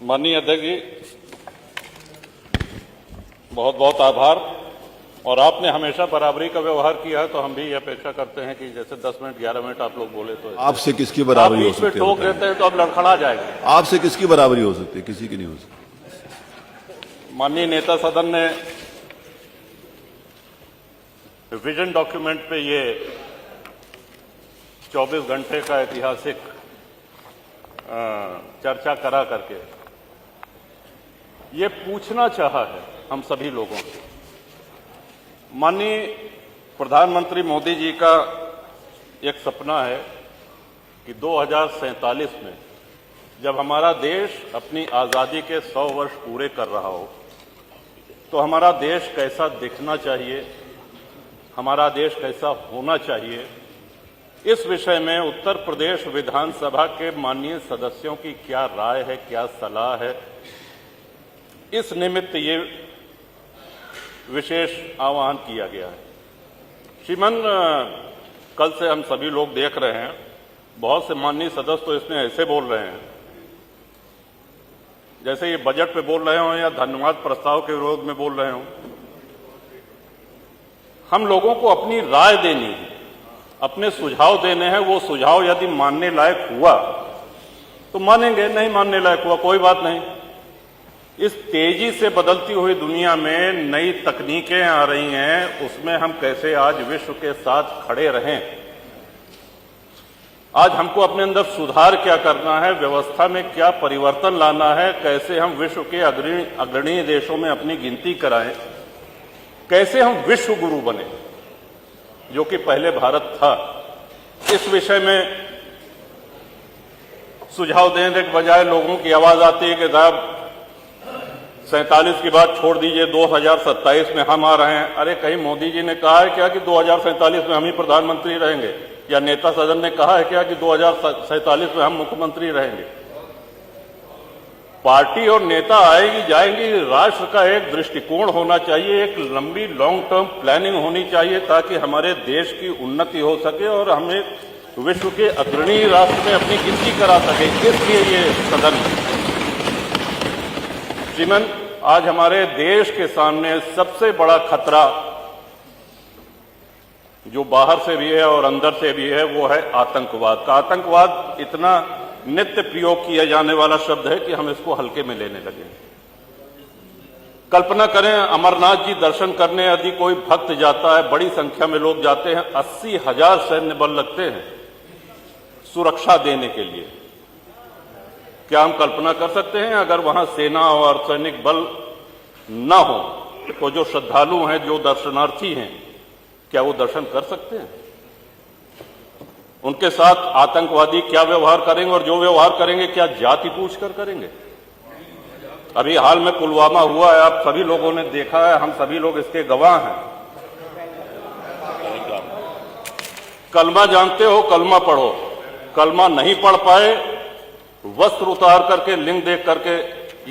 माननीय अध्यक्ष जी, बहुत बहुत आभार। और आपने हमेशा बराबरी का व्यवहार किया है, तो हम भी ये अपेक्षा करते हैं कि जैसे 10 मिनट 11 मिनट आप लोग बोले तो आपसे किसकी बराबरी हो सकती है? आप बीच में टोक देते हैं तो अब लड़खड़ा जाएंगे। आपसे किसकी बराबरी हो सकती है? किसी की नहीं हो सकती। माननीय नेता सदन ने विजन डॉक्यूमेंट पे ये 24 घंटे का ऐतिहासिक चर्चा करा करके ये पूछना चाहा है हम सभी लोगों से। माननीय प्रधानमंत्री मोदी जी का एक सपना है कि 2047 में जब हमारा देश अपनी आज़ादी के 100 वर्ष पूरे कर रहा हो तो हमारा देश कैसा दिखना चाहिए, हमारा देश कैसा होना चाहिए, इस विषय में उत्तर प्रदेश विधानसभा के माननीय सदस्यों की क्या राय है, क्या सलाह है, इस निमित्त ये विशेष आह्वान किया गया है। श्रीमान, कल से हम सभी लोग देख रहे हैं, बहुत से माननीय सदस्य तो इसमें ऐसे बोल रहे हैं जैसे ये बजट पे बोल रहे हों या धन्यवाद प्रस्ताव के विरोध में बोल रहे हों। हम लोगों को अपनी राय देनी है, अपने सुझाव देने हैं। वो सुझाव यदि मानने लायक हुआ तो मानेंगे, नहीं मानने लायक हुआ कोई बात नहीं। इस तेजी से बदलती हुई दुनिया में नई तकनीकें आ रही हैं, उसमें हम कैसे आज विश्व के साथ खड़े रहें। आज हमको अपने अंदर सुधार क्या करना है, व्यवस्था में क्या परिवर्तन लाना है, कैसे हम विश्व के अग्रणी देशों में अपनी गिनती कराएं, कैसे हम विश्व गुरु बने जो कि पहले भारत था। इस विषय में सुझाव देने के बजाय लोगों की आवाज आती है कि साहब 47 की बात छोड़ दीजिए, 2027 में हम आ रहे हैं। अरे कहीं मोदी जी ने कहा है क्या कि 2047 में हम ही प्रधानमंत्री रहेंगे, या नेता सदन ने कहा है क्या कि 2047 में हम मुख्यमंत्री रहेंगे? पार्टी और नेता आएगी जाएंगी, राष्ट्र का एक दृष्टिकोण होना चाहिए, एक लंबी लॉन्ग टर्म प्लानिंग होनी चाहिए ताकि हमारे देश की उन्नति हो सके और हमें विश्व के अग्रणी राष्ट्र में अपनी गिनती करा सके। इसलिए ये सदन श्रीमन, आज हमारे देश के सामने सबसे बड़ा खतरा जो बाहर से भी है और अंदर से भी है वो है आतंकवाद का। आतंकवाद इतना नित्य प्रयोग किया जाने वाला शब्द है कि हम इसको हल्के में लेने लगे। कल्पना करें, अमरनाथ जी दर्शन करने यदि कोई भक्त जाता है, बड़ी संख्या में लोग जाते हैं, 80,000 सैन्य बल लगते हैं सुरक्षा देने के लिए। क्या हम कल्पना कर सकते हैं अगर वहां सेना और सैनिक बल न हो तो जो श्रद्धालु हैं, जो दर्शनार्थी हैं, क्या वो दर्शन कर सकते हैं? उनके साथ आतंकवादी क्या व्यवहार करेंगे, और जो व्यवहार करेंगे क्या जाति पूछकर करेंगे? अभी हाल में पुलवामा हुआ है, आप सभी लोगों ने देखा है, हम सभी लोग इसके गवाह हैं। कलमा जानते हो, कलमा पढ़ो। कलमा नहीं पढ़ पाए, वस्त्र उतार करके, लिंग देख करके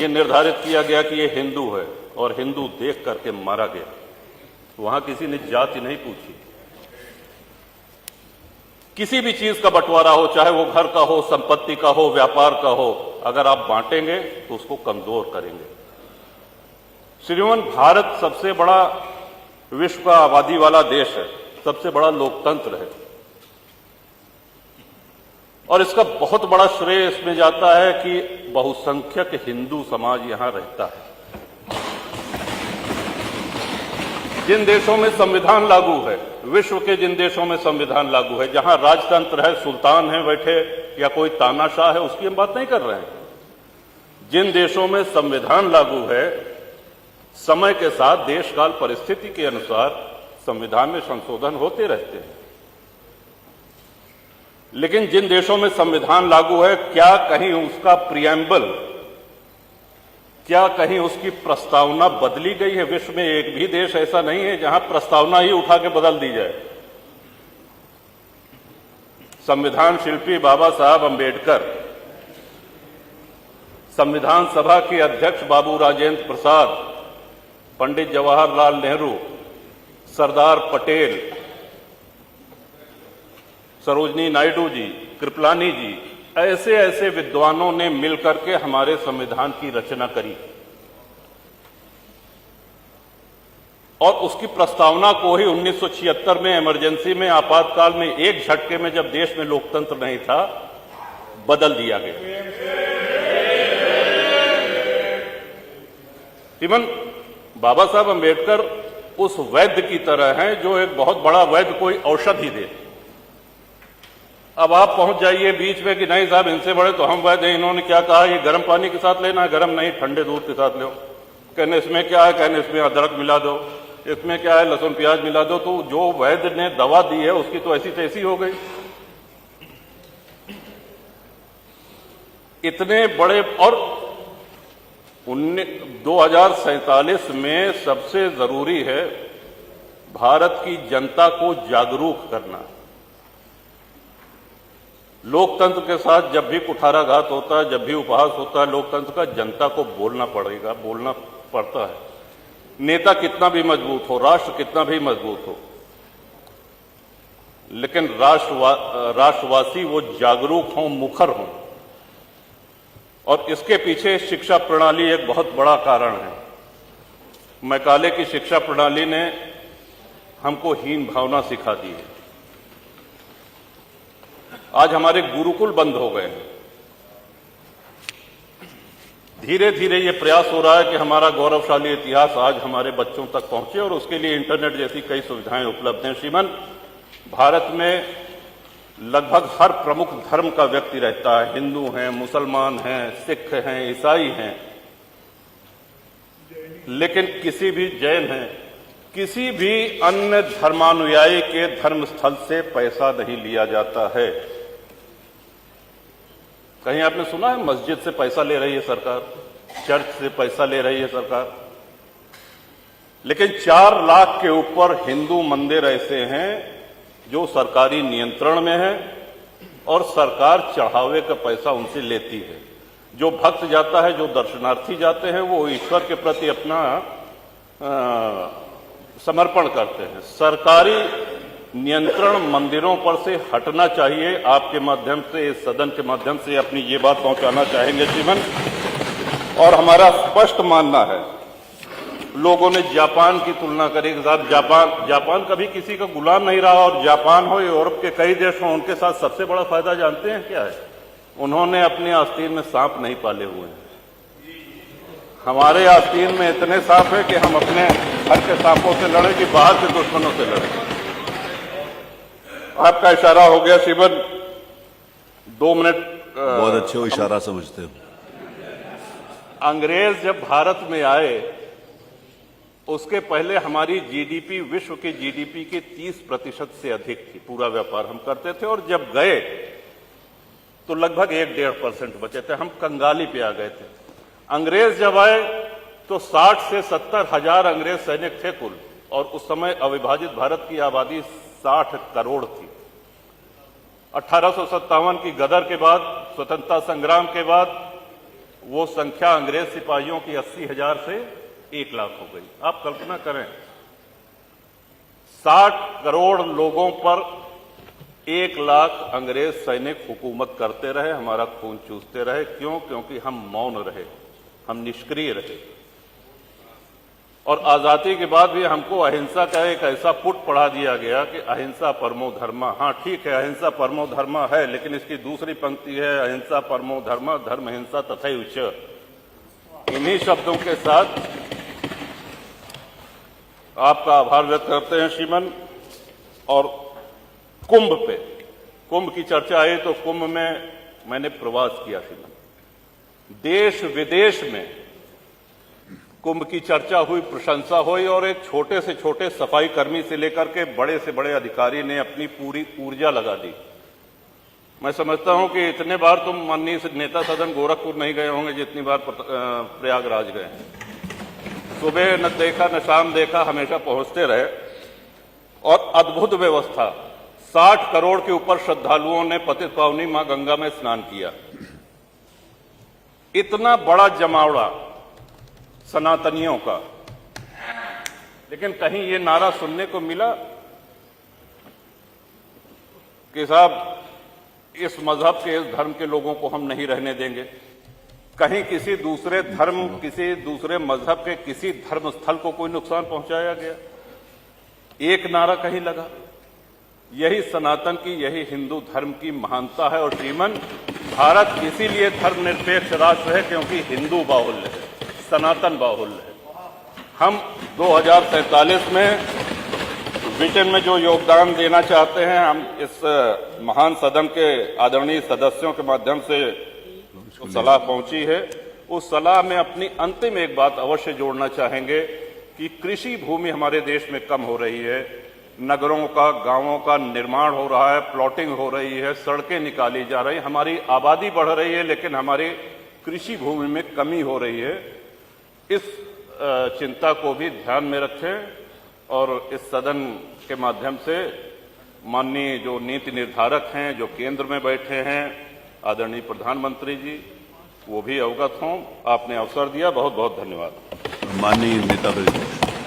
ये निर्धारित किया गया कि ये हिंदू है, और हिंदू देख करके मारा गया। वहां किसी ने जाति नहीं पूछी। किसी भी चीज का बंटवारा हो, चाहे वो घर का हो, संपत्ति का हो, व्यापार का हो, अगर आप बांटेंगे तो उसको कमजोर करेंगे। श्रीमान, भारत सबसे बड़ा विश्व का आबादी वाला देश है, सबसे बड़ा लोकतंत्र है, और इसका बहुत बड़ा श्रेय इसमें जाता है कि बहुसंख्यक हिंदू समाज यहां रहता है। जिन देशों में संविधान लागू है, विश्व के जिन देशों में संविधान लागू है, जहां राजतंत्र है, सुल्तान है बैठे या कोई तानाशाह है, उसकी हम बात नहीं कर रहे हैं। जिन देशों में संविधान लागू है, समय के साथ देश काल परिस्थिति के अनुसार संविधान में संशोधन होते रहते हैं। लेकिन जिन देशों में संविधान लागू है, क्या कहीं उसका प्रिएम्बल, क्या कहीं उसकी प्रस्तावना बदली गई है? विश्व में एक भी देश ऐसा नहीं है जहां प्रस्तावना ही उठा के बदल दी जाए। संविधान शिल्पी बाबा साहब अंबेडकर, संविधान सभा के अध्यक्ष बाबू राजेंद्र प्रसाद, पंडित जवाहरलाल नेहरू, सरदार पटेल, सरोजनी नायडू जी, कृपलानी जी, ऐसे ऐसे विद्वानों ने मिलकर के हमारे संविधान की रचना करी और उसकी प्रस्तावना को ही 1976 में इमरजेंसी में, आपातकाल में, एक झटके में, जब देश में लोकतंत्र नहीं था, बदल दिया गया। इवन बाबा साहब अंबेडकर उस वैद्य की तरह हैं जो एक बहुत बड़ा वैद्य कोई औषधि दे। अब आप पहुंच जाइए बीच में कि नहीं साहब इनसे बड़े तो हम वैद्य हैं, इन्होंने क्या कहा, ये गर्म पानी के साथ लेना है, गर्म नहीं ठंडे दूध के साथ लो। कहने इसमें क्या है, कहने इसमें अदरक मिला दो, इसमें क्या है, लहसुन प्याज मिला दो। तो जो वैद्य ने दवा दी है उसकी तो ऐसी तैसी हो गई। इतने बड़े, और 2047 में सबसे जरूरी है भारत की जनता को जागरूक करना। लोकतंत्र के साथ जब भी कुठाराघात होता है, जब भी उपहास होता है लोकतंत्र का, जनता को बोलना पड़ेगा, बोलना पड़ता है। नेता कितना भी मजबूत हो, राष्ट्र कितना भी मजबूत हो, लेकिन राष्ट्रवासी वो जागरूक हों, मुखर हों। और इसके पीछे शिक्षा प्रणाली एक बहुत बड़ा कारण है। मैकाले की शिक्षा प्रणाली ने हमको हीन भावना सिखा दी है। आज हमारे गुरुकुल बंद हो गए हैं। धीरे धीरे ये प्रयास हो रहा है कि हमारा गौरवशाली इतिहास आज हमारे बच्चों तक पहुंचे और उसके लिए इंटरनेट जैसी कई सुविधाएं उपलब्ध हैं। श्रीमान, भारत में लगभग हर प्रमुख धर्म का व्यक्ति रहता है। हिंदू हैं, मुसलमान हैं, सिख हैं, ईसाई हैं, लेकिन किसी भी जैन हैं, किसी भी अन्य धर्मानुयायी के धर्म स्थल से पैसा नहीं लिया जाता है। कहीं आपने सुना है मस्जिद से पैसा ले रही है सरकार, चर्च से पैसा ले रही है सरकार? लेकिन 4 लाख के ऊपर हिंदू मंदिर ऐसे हैं जो सरकारी नियंत्रण में है और सरकार चढ़ावे का पैसा उनसे लेती है। जो भक्त जाता है, जो दर्शनार्थी जाते हैं, वो ईश्वर के प्रति अपना समर्पण करते हैं। सरकारी नियंत्रण मंदिरों पर से हटना चाहिए। आपके माध्यम से, इस सदन के माध्यम से अपनी ये बात पहुंचाना चाहेंगे श्रीमान। और हमारा स्पष्ट मानना है, लोगों ने जापान की तुलना करी कि साहब जापान कभी किसी का गुलाम नहीं रहा, और जापान हो, यूरोप के कई देश हों, उनके साथ सबसे बड़ा फायदा जानते हैं क्या है? उन्होंने अपने आस्तीन में सांप नहीं पाले हुए हैं। हमारे आस्तीन में इतने सांप है कि हम अपने घर के सांपों से लड़े कि बाहर के दुश्मनों से लड़े। आपका इशारा हो गया श्रीमन, 2 मिनट। बहुत अच्छे हो, इशारा समझते हो। अंग्रेज जब भारत में आए, उसके पहले हमारी जीडीपी विश्व के जीडीपी के 30% से अधिक थी। पूरा व्यापार हम करते थे, और जब गए तो लगभग 1-1.5% बचे थे। हम कंगाली पे आ गए थे। अंग्रेज जब आए तो 60 से 70 हजार अंग्रेज सैनिक थे कुल, और उस समय अविभाजित भारत की आबादी 60 करोड़ थी। 1857 की गदर के बाद, स्वतंत्रता संग्राम के बाद, वो संख्या अंग्रेज सिपाहियों की 80,000 से 1 लाख हो गई। आप कल्पना करें, 60 करोड़ लोगों पर 1 लाख अंग्रेज सैनिक हुकूमत करते रहे, हमारा खून चूसते रहे। क्यों? क्योंकि हम मौन रहे, हम निष्क्रिय रहे। और आजादी के बाद भी हमको अहिंसा का एक ऐसा पुट पढ़ा दिया गया कि अहिंसा परमो धर्मा। हाँ ठीक है, अहिंसा परमो धर्मा है, लेकिन इसकी दूसरी पंक्ति है अहिंसा परमो धर्मा धर्म हिंसा तथैव च। इन्हीं शब्दों के साथ आपका आभार व्यक्त करते हैं श्रीमन। और कुंभ की चर्चा आई तो कुंभ में मैंने प्रवास किया श्रीमन। देश विदेश में कुंभ की चर्चा हुई, प्रशंसा हुई, और एक छोटे से छोटे सफाई कर्मी से लेकर के बड़े से बड़े अधिकारी ने अपनी पूरी ऊर्जा लगा दी। मैं समझता हूं कि इतने बार तुम माननीय नेता सदन गोरखपुर नहीं गए होंगे जितनी बार प्रयागराज गए हैं। सुबह न देखा न शाम देखा, हमेशा पहुंचते रहे। और अद्भुत व्यवस्था, 60 करोड़ के ऊपर श्रद्धालुओं ने पतित पावनी मां गंगा में स्नान किया। इतना बड़ा जमावड़ा सनातनियों का, लेकिन कहीं ये नारा सुनने को मिला कि साहब इस मजहब के, इस धर्म के लोगों को हम नहीं रहने देंगे। कहीं किसी दूसरे धर्म, किसी दूसरे मजहब के किसी धर्म स्थल को कोई नुकसान पहुंचाया गया, एक नारा कहीं लगा। यही सनातन की, यही हिंदू धर्म की महानता है। और श्रीमन, भारत इसीलिए धर्मनिरपेक्ष राष्ट्र है क्योंकि हिंदू बाहुल्य है, सनातन बाहुल्य है। हम 2047 में विजन में जो योगदान देना चाहते हैं, हम इस महान सदन के आदरणीय सदस्यों के माध्यम से जो सलाह पहुंची है, उस सलाह में अपनी अंतिम एक बात अवश्य जोड़ना चाहेंगे कि कृषि भूमि हमारे देश में कम हो रही है, नगरों का, गांवों का निर्माण हो रहा है, प्लॉटिंग हो रही है, सड़कें निकाली जा रही, हमारी आबादी बढ़ रही है, लेकिन हमारी कृषि भूमि में कमी हो रही है। इस चिंता को भी ध्यान में रखें और इस सदन के माध्यम से माननीय जो नीति निर्धारक हैं, जो केंद्र में बैठे हैं, आदरणीय प्रधानमंत्री जी, वो भी अवगत हों। आपने अवसर दिया, बहुत बहुत धन्यवाद। माननीय नेता प्रतिपक्ष।